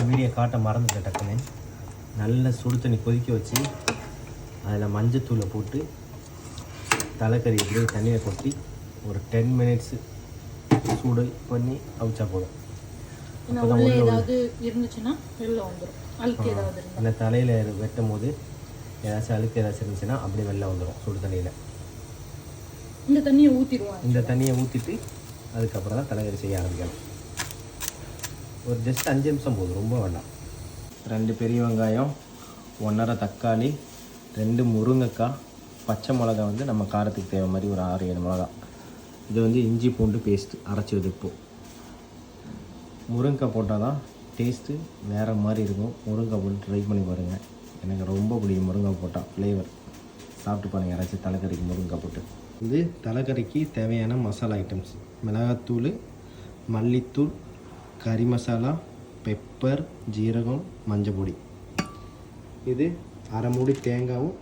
Video காட்ட மறந்துட்டேன் டக்குன்னு. நல்ல சுடு தண்ணி கொதிக்க வச்சு அதில் மஞ்சத்தூளை போட்டு தலைக்கறி இப்படியே தண்ணியை கொட்டி ஒரு 10 மினிட்ஸ் சூடு பண்ணி அவிச்சா போதும். அந்த தலையில் வெட்டும் போது ஏதாச்சும் அழுக்கு ஏதாச்சும் இருந்துச்சுன்னா அப்படியே வெளில வந்துடும் சுடு தண்ணியில். இந்த தண்ணியை ஊற்றிட்டு அதுக்கப்புறம் தான் தலைக்கறி செய்ய ஆரம்பிக்கணும். ஒரு ஜஸ்ட் 5 நிமிஷம் போதும், ரொம்ப வேண்டாம். 2 பெரிய வெங்காயம், 1.5 தக்காளி, 2 முருங்கைக்காய், பச்சை மிளகா வந்து நம்ம காரத்துக்கு தேவை மாதிரி ஒரு 6-7 மிளகா. இது வந்து இஞ்சி பூண்டு பேஸ்ட்டு அரைச்சி வச்சுப்போம். முருங்கைக்காய் போட்டால் தான் டேஸ்ட்டு வேறு மாதிரி இருக்கும். முருங்கைக்காய் போட்டு ட்ரை பண்ணி பாருங்கள், எனக்கு ரொம்ப பிடிக்கும் முருங்கைக்காய் போட்டால் ஃப்ளேவர். சாப்பிட்டு பாருங்கள் யாராச்சும் தலைக்கறிக்கு முருங்கைக்காய் போட்டு. இது தலைக்கறிக்கு தேவையான மசாலா ஐட்டம்ஸ்: மிளகாத்தூள், மல்லித்தூள், கறி மசாலா, பெப்பர், ஜீரகம், மஞ்சள் பொடி. இது 1/2 மூடி தேங்காயும்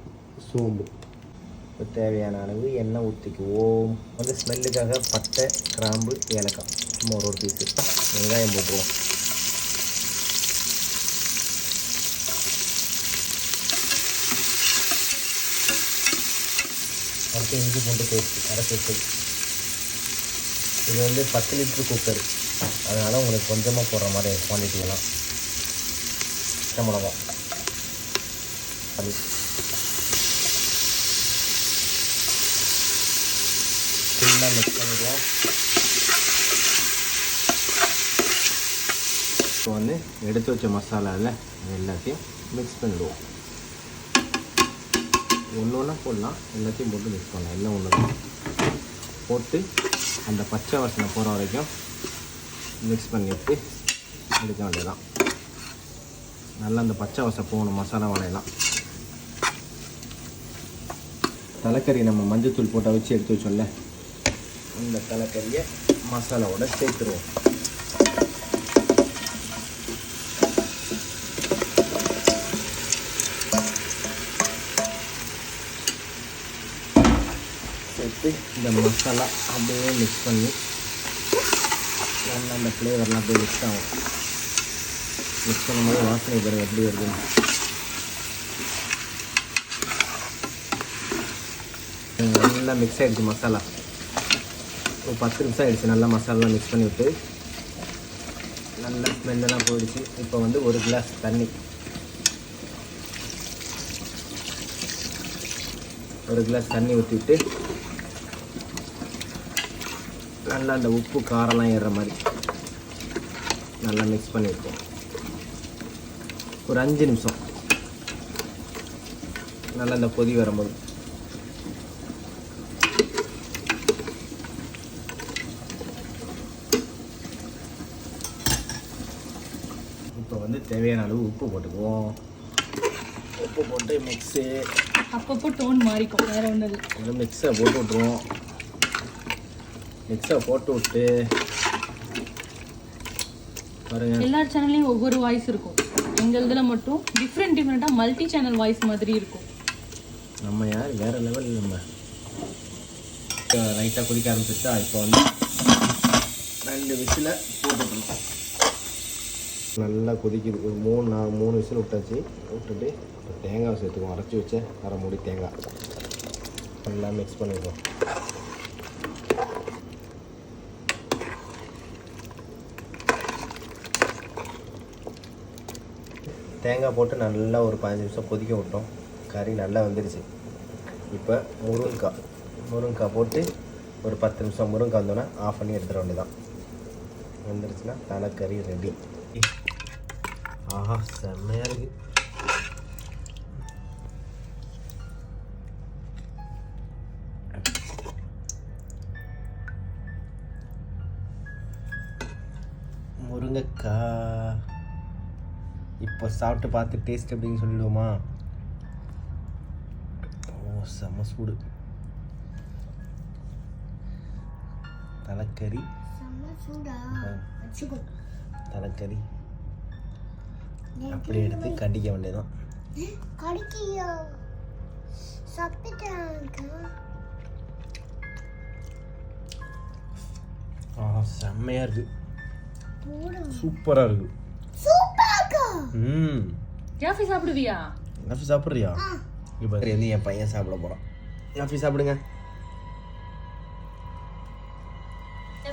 சோம்பு. இப்போ தேவையான அளவு எண்ணெய் ஊற்றிக்குவோம். வந்து ஸ்மெல்லுக்காக பட்டை, கிராம்பு, ஏலக்காய் சும்மா ஒரு பீஸு. வெங்காயம் போட்டுருவோம். அடுத்து இஞ்சி பூண்டு பேஸ்ட்டு அரைச்சி வச்சு. இது வந்து 10 லிட்டரு குக்கர், அதனால் உங்களுக்கு கொஞ்சமாக போடுற மாதிரி குவான்டிட்டிலாம். பச்சை மிளகா அது ஃபுல்லாக மிக்ஸ் பண்ணிடுவோம். இப்போ வந்து எடுத்து வச்ச மசாலாவில் எல்லாத்தையும் மிக்ஸ் பண்ணிவிடுவோம். ஒன்று ஒன்றா போடலாம், எல்லாத்தையும் போட்டு மிக்ஸ் பண்ணலாம். எல்லாம் ஒன்று தான் போட்டு அந்த பச்சை வாசனை போகிற வரைக்கும் மிக்ஸ் பண்ணிவிட்டு எடுக்க வேண்டியதான். நல்லா அந்த பச்சை வாசனை போகணும் மசாலா வளையலாம். தலைக்கறி நம்ம மஞ்சத்தூள் போட்டு வச்சு எடுத்து வச்சோம்ல, இந்த தலைக்கறியை மசாலாவோட சேர்த்துருவோம். சேர்த்து இந்த மசாலா அப்படியே மிக்ஸ் பண்ணி நல்லா அந்த ஃப்ளேவர்லாம் அப்படியே மிக்ஸ் ஆகும். மிக்ஸ் பண்ணும்போது வாசனை பிறகு எப்படி வருதுன்னு. நல்லா மிக்ஸ் ஆகிடுச்சு மசாலா. ஒரு 10 நிமிஷம் ஆகிடுச்சு. நல்லா மசாலா மிக்ஸ் பண்ணி விட்டு நல்லா ஸ்மெல்லாம் போயிடுச்சு. இப்போ வந்து 1 கிளாஸ் தண்ணி, 1 கிளாஸ் தண்ணி ஊற்றிட்டு நல்லா அந்த உப்பு காரெல்லாம் ஏறுற மாதிரி நல்லா மிக்ஸ் பண்ணி வைப்போம். ஒரு 5 நிமிஷம் நல்லா அந்த கொதி வரும்போது இப்போ வந்து தேவையான அளவு உப்பு போட்டுக்குவோம். உப்பு போட்டு மிக்ஸு அப்பப்போ டோன் மாறிக்கும், வேறு ஒன்றும் இல்லை. மிக்ஸை போட்டு விட்ருவோம். மிக்ஸை போட்டு விட்டு பாருங்க, எல்லா சேனல்லையும் ஒவ்வொரு வாய்ஸ் இருக்கும். எங்கள் இதில் மட்டும் டிஃப்ரெண்ட்டாக மல்டி சேனல் வாய்ஸ் மாதிரி இருக்கும். நம்ம யார் வேறு லெவல். நம்ம லைட்டாக குடிக்க ஆரம்பிச்சிட்டா இப்போ வந்து 2 விசில் போட்டுக்கணும். நல்லா கொதிக்குது. ஒரு 3 விசில் விட்டாச்சு. விட்டுட்டு தேங்காய் சேர்த்துக்குவோம். அரைச்சி வச்ச 1/2 மூடி தேங்காய் நல்லா மிக்ஸ் பண்ணிடுவோம். தேங்காய் போட்டு நல்லா ஒரு 15 நிமிஷம் கொதிக்க விட்டோம். கறி நல்லா வந்துடுச்சு. இப்போ முருங்கைக்காய் போட்டு ஒரு 10 நிமிஷம் முருங்கைக்காய் வந்தோன்னே ஆஃப் பண்ணி எடுத்துட வேண்டியதான். வந்துடுச்சுன்னா தலைக்கறி ரெடி. ஆஹா, செம்மையாக இருக்குது. முருங்கைக்காய் இப்போ சாப்பிட்டு பார்த்து டேஸ்ட் எப்படின்னு சொல்லிடுவோமா? ஓ, செம்ம சூடு. தலைக்கறி தலைக்கறி அப்படி எடுத்து கடிக்க வேண்டியதான். செம்மையாக இருக்குது, சூப்பராக இருக்குது. ம் ஜாஃபி சாப்பிடுவியா? காஃபி சாப்பிட்றியா? இப்போ என் பையன் சாப்பிட போகிறான். காஃபி சாப்பிடுங்க.